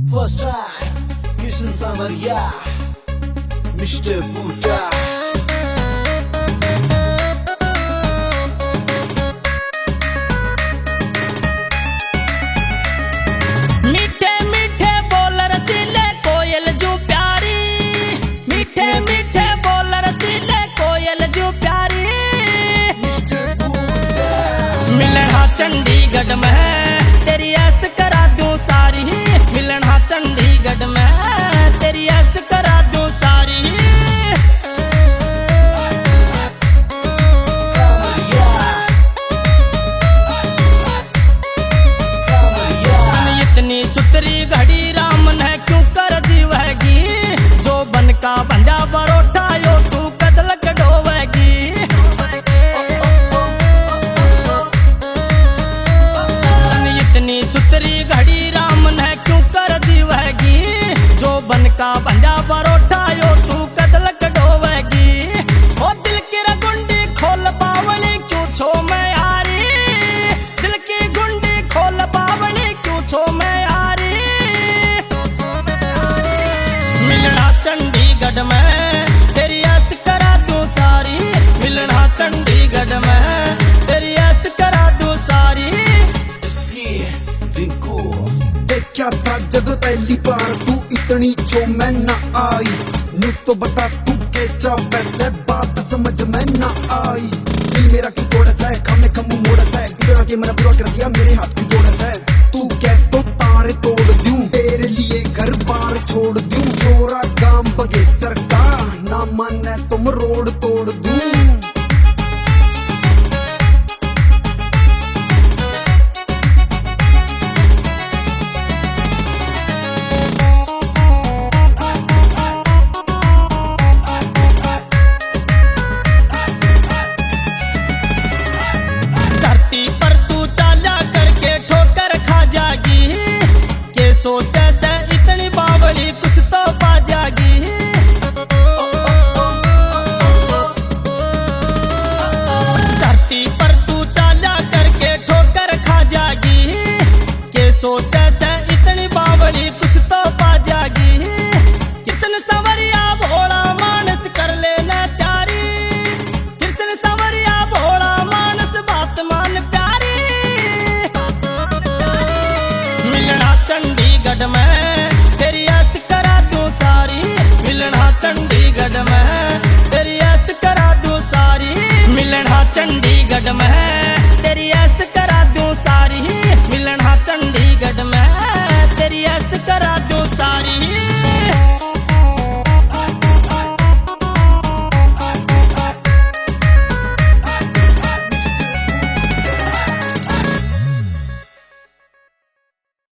First time, Kishan Samaria, Mr. Buddha. मीठे मीठे बोल रसीले कोयल जो प्यारी, मीठे मीठे बोल रसीले कोयल जो प्यारी। मिलना चंडीगढ़ में तेरी ऐस करा दूं सारी, मिलना चंडीगढ़ में तेरी ऐस करा दूं सारी। इतनी सुतरी घड़ी राम ने क्यों कर दी वहगी, जो बन का बंजा बरोठा यो तू कदल कढोवेगी। इतनी सुतरी घड़ी राम ने क्यों कर दी वहगी, जो बन का बंजा बरोठा यो तू कदल कढोवेगी। ओ दिल की रगुंडी खोल पावली क्यों छो मैं यारी, दिल की गुंडी खोल पावली क्यों छो मैं यारी। मिलना चंडीगढ़ में तेरी ऐस करा दूं सारी, मिलना चंडीगढ़ में तेरी ऐस करा दूं सारी। देखा था जब पहली बार तू इतनी छो मैं ना आई, नु तो बता तू के चा वैसे बात समझ में ना आई। दिल मेरा क्यों तोड़ा सा खाने खमू मोड़ा सा, इधर आके मैंने बुरा कर दिया मेरे हाथ की जोड़ा सा। तू कह तो तारे तोड़